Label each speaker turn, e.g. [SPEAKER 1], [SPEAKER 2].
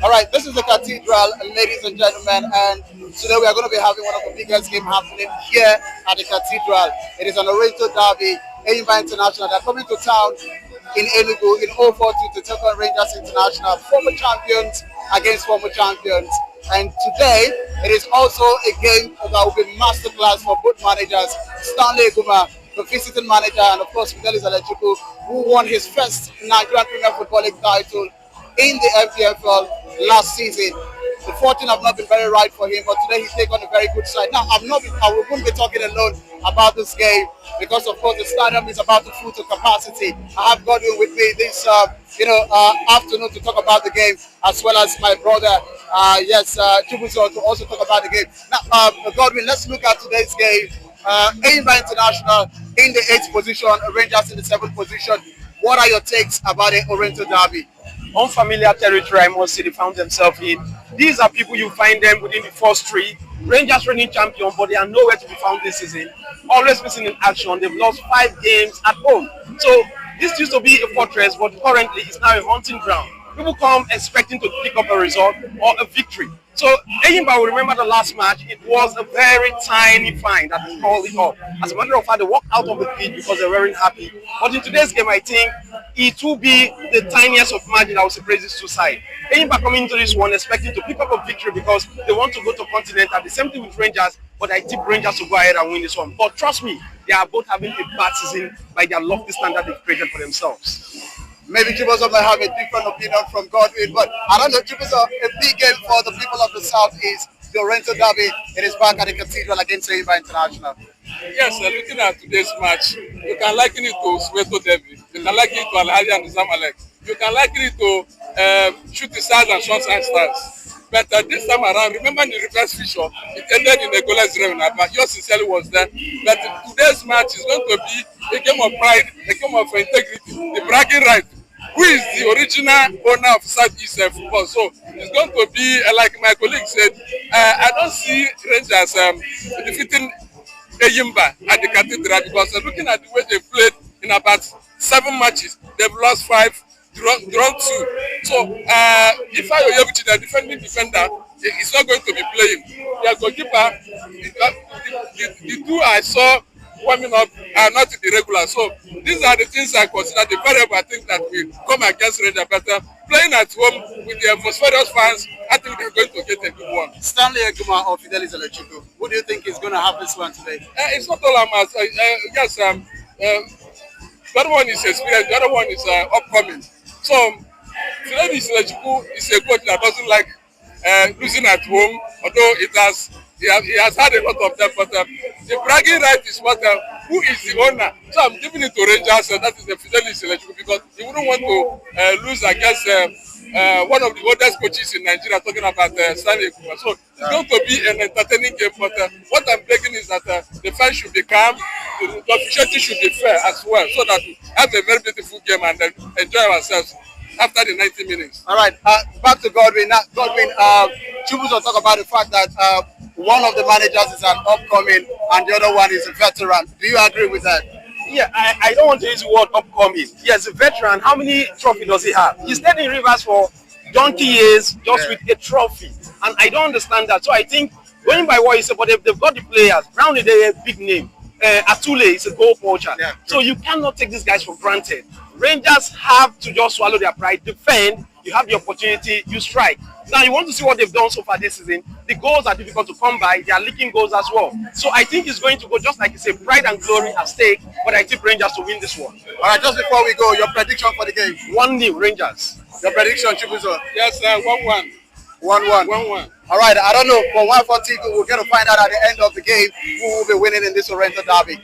[SPEAKER 1] All right, this is the Cathedral, ladies and gentlemen, and today we are going to be having one of the biggest games happening here at the Cathedral. It is an Oriental Derby, Enyimba International. They're coming to town in Enugu in 042 to take on Rangers International, former champions against former champions. And today, it is also a game that will be masterclass for both managers, Stanley Guma, the visiting manager, and of course Fidelis Alechuku, who won his first Nigerian Premier Football League title in the MPFL last season. The fortune have not been very right for him, but today he's taken on a very good side. Now, I won't be talking alone about this game because, of course, the stadium is about to full to capacity. I have Godwin with me this, afternoon to talk about the game, as well as my brother, Chubuzo, to also talk about the game. Now, Godwin, let's look at today's game. Enyimba International in the 8th position, Rangers in the 7th position. What are your takes about the Oriental Derby?
[SPEAKER 2] Unfamiliar territory, I must say, they found themselves in. These are people you find them within the first three. Rangers reigning champion, but they are nowhere to be found this season. Always missing in action. They've lost 5 games at home. So this used to be a fortress, but currently it's now a hunting ground. People come expecting to pick up a result or a victory. So Enyimba will remember the last match. It was a very tiny find that called it off. As a matter of fact, they walked out of the pitch because they weren't happy. But in today's game, I think it will be the tiniest of margin that will separate these two sides. Enyimba coming into this one expecting to pick up a victory because they want to go to Continental. The same thing with Rangers, but I tip Rangers to go ahead and win this one. But trust me, they are both having a bad season by their lofty standard they've created for themselves.
[SPEAKER 1] Maybe Chibuzo might have a different opinion from Godwin, but I don't know, Chibuzo, a big game for the people of the Southeast, the Oriental Derby. It is back at the Cathedral against Enyimba International.
[SPEAKER 3] Yes, looking at today's match, you can liken it to Soweto Derby. You can liken it to Al-Ahly and Zamalek. You can liken it to Shooting Stars and Sunshine Stars. But this time around, remember the reverse fixture, it ended in a goalless draw. But yours sincerely was there. But today's match is going to be a game of pride, a game of integrity, the bragging right. Who is the original owner of Southeast football? So it's going to be, like my colleague said, I don't see Rangers defeating Enyimba at the Cathedral because looking at the way they played in about 7 matches, they've lost 5, drawn 2. So if I were the defending defender, he's not going to be playing. Their goalkeeper, the 2 I saw warming up are not the regular. So these are the things I consider the variable I think that will come against Rangers. But playing at home with the phosphorus fans, I think they're going to get a good one.
[SPEAKER 1] Stanley Guma or Fidelis Alechuku, who do you think is going to have this one today?
[SPEAKER 3] It's not all I'm yes, the other one is experienced, the other one is upcoming. So Fidelis Alechuku is a coach that doesn't like losing at home, although he has had a lot of them, but the bragging right is what who is the owner. So I'm giving it to Rangers, and that is the Fidelis Alechuku, because he wouldn't want to lose against one of the oldest coaches in Nigeria, talking about Stanley Guma. So it's going to be an entertaining game, but what I'm begging is that the fans should be calm, the officiality should be fair as well, so that we have a very beautiful game and enjoy ourselves after the 90 minutes.
[SPEAKER 1] All right, back to Godwin. Now, Godwin, Chubuzo talk about the fact that one of the managers is an upcoming and the other one is a veteran. Do you agree with that?
[SPEAKER 2] Yeah, I don't want to use the word upcoming. Yes, a veteran. How many trophies does he have? He stayed in Rivers for donkey years just with a trophy. And I don't understand that. So I think, going by what he said, but they've got the players. Brown is a big name. Atule is a goal poacher. Yeah, so you cannot take these guys for granted. Rangers have to just swallow their pride, defend. You have the opportunity, you strike. Now you want to see what they've done so far this season. The goals are difficult to come by. They are leaking goals as well. So I think it's going to go just like it's a pride and glory at stake. But I tip Rangers to win this one.
[SPEAKER 1] All right, just before we go, your prediction for the game?
[SPEAKER 2] 1-0 Rangers.
[SPEAKER 1] Your prediction, Chibuzo?
[SPEAKER 3] Yes, 1-1.
[SPEAKER 1] 1-1.
[SPEAKER 3] 1-1.
[SPEAKER 1] All right, I don't know. For 140, we're going to find out at the end of the game who will be winning in this Oriental Derby.